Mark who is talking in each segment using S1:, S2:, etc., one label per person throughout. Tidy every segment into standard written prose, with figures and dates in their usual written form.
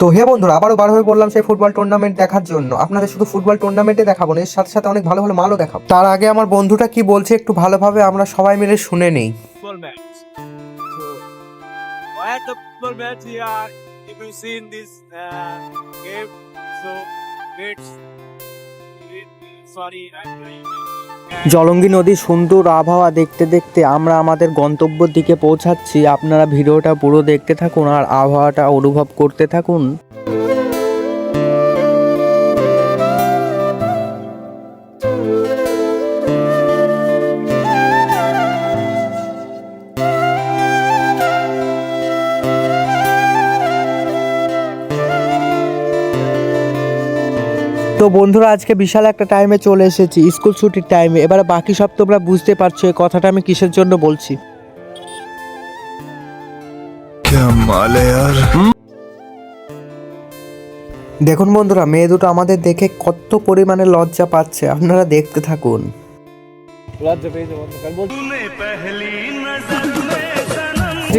S1: তো হে বন্ধুরা, আবারও বার হয়ে পড়লাম সেই ফুটবল টুর্নামেন্ট দেখার জন্য। আপনাদের শুধু ফুটবল টুর্নামেন্টে দেখাবো না, এর সাথে সাথে অনেক ভালো ভালো মালও দেখাবো। তার আগে আমার বন্ধুটা কি বলছে একটু ভালোভাবে আমরা সবাই মিলে শুনে নেই।
S2: Football match. So, at the football match here, you can see in this game. So, it's sorry.
S3: Jalangi নদীর সুন্দর আবহাওয়া দেখতে দেখতে আমরা আমাদের গন্তব্যের দিকে পৌঁছাচ্ছি। আপনারা ভিডিওটা পুরো দেখতে থাকুন আর আবহাওয়াটা অনুভব করতে থাকুন। তো বন্ধুরা, আজকে বিশাল একটা টাইমে চলে এসেছি, স্কুল ছুটির টাইমে। এবারে বাকি সব তোমরা বুঝতে পারছো এই কথাটা আমি কিসের জন্য বলছি।
S1: দেখুন বন্ধুরা, মেয়ে দুটো আমাদের দেখে কত পরিমাণে লজ্জা পাচ্ছে, আপনারা দেখতে থাকুন।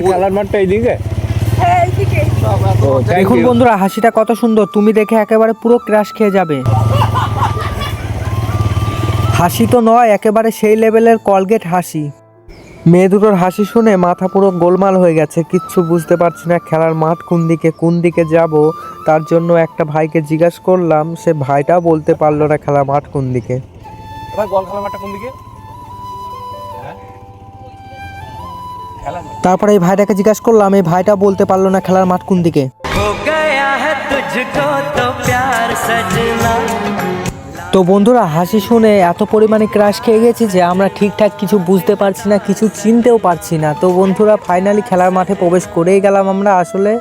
S3: খেলার মাঠটা এইদিকে।
S1: দেখুন বন্ধুরা, হাসিটা কত সুন্দর, তুমি দেখে একেবারে পুরো ক্রাশ খেয়ে যাবে। হাসি তো নয়, একেবারে সেই লেভেলের কলগেট হাসি। মেয়ে দুটোর হাসি শুনে মাথা পুরো গোলমাল হয়ে গেছে, কিচ্ছু বুঝতে পারছি না খেলার মাঠ কোন দিকে যাব। তার জন্য একটা ভাইকে জিজ্ঞাসা করলাম, সে ভাইটাও বলতে পারলো না খেলার মাঠ কোন দিকে। তারপরে এই ভাইটাকে জিজ্ঞাসা করলাম, এই ভাইটা বলতে পারলো না খেলার মাঠ কোন দিকে। তো বন্ধুরা, হাসি শুনে এত পরিমাণে ক্রাশ খেয়ে গেছি যে আমরা ঠিকঠাক কিছু বুঝতে পারছি না, কিছু চিনতেও পারছি না। তো বন্ধুরা, ফাইনালি খেলার মাঠে প্রবেশ করেই গেলাম আমরা আসলে।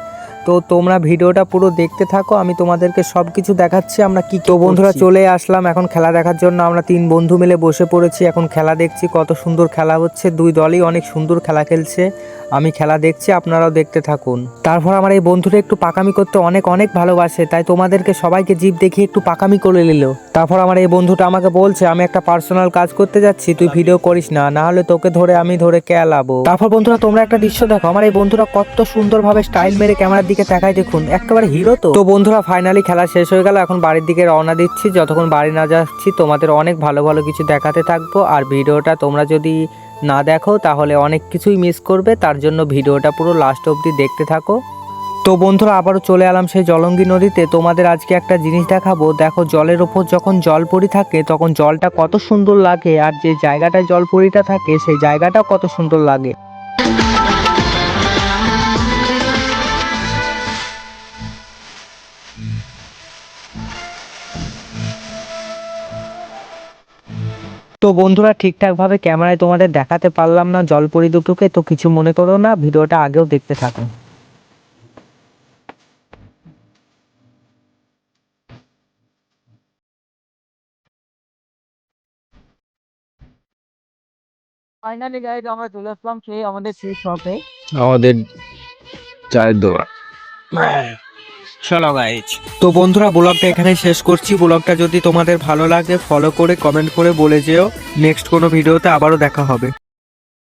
S1: তো তোমরা ভিডিওটা পুরো দেখতে থাকো, আমি তোমাদেরকে সব কিছু দেখাচ্ছি আমরা কি। তো বন্ধুরা, চলে আসলাম এখন খেলা দেখার জন্য। আমরা 3 বন্ধু মিলে বসে পড়েছি, এখন খেলা দেখছি। কত সুন্দর খেলা হচ্ছে, দুই দলই অনেক সুন্দর খেলা খেলছে। আমি খেলা দেখছি, আপনারাও দেখতে থাকুন। তারপর আমার এই বন্ধুটা একটু পাকামি করতে অনেক অনেক ভালোবাসে, তাই তোমাদেরকে সবাইকে জিভ দেখিয়ে একটু পাকামি করে নিল। তারপর আমার এই বন্ধুটা আমাকে বলছে, আমি একটা পার্সোনাল কাজ করতে যাচ্ছি, তুই ভিডিও করিস না, না হলে তোকে ধরে আমি কেলাবো। তারপর বন্ধুরা, তোমরা একটা দৃশ্য দেখো, আমার এই বন্ধুরা কত সুন্দরভাবে স্টাইল মেরে ক্যামেরার দিকে তাকায়, দেখুন একেবারে হিরো। তো বন্ধুরা, ফাইনালি খেলা শেষ হয়ে গেল, এখন বাড়ির দিকে রওনা দিচ্ছি। যতক্ষণ বাড়ি না যাচ্ছি তোমাদের অনেক ভালো ভালো কিছু দেখাতে থাকবো। আর ভিডিওটা তোমরা যদি না দেখো তাহলে অনেক কিছুই মিস করবে, তার জন্য ভিডিওটা পুরো লাস্ট অবধি দেখতে থাকো। তো বন্ধুরা, আবারও চলে এলাম সেই জলঙ্গি নদীতে। তোমাদের আজকে একটা জিনিস দেখাবো। দেখো, জলের ওপর যখন জলপরি থাকে তখন জলটা কত সুন্দর লাগে, আর যে জায়গাটায় জলপরিটা থাকে সেই জায়গাটাও কত সুন্দর লাগে। তো বন্ধুরা, ঠিকঠাকভাবে ক্যামেরায় তোমাদের দেখাতে পারলাম না জলপরি দুটোকে, তো কিছু মনে করো না, ভিডিওটা আগেও দেখতে থাকো। ফাইনালি গাইজ, আমরা চলে আসলাম সেই আমাদের সেই শপে,
S3: আমাদের চায়ের দোকান।
S2: চলো গাইজ।
S1: তো বন্ধুরা, ব্লগটা এখানে শেষ করছি। ব্লগটা যদি তোমাদের ভালো লাগে ফলো করে কমেন্ট করে বলে যেও, নেক্সট কোনো ভিডিওতে আবারও দেখা হবে।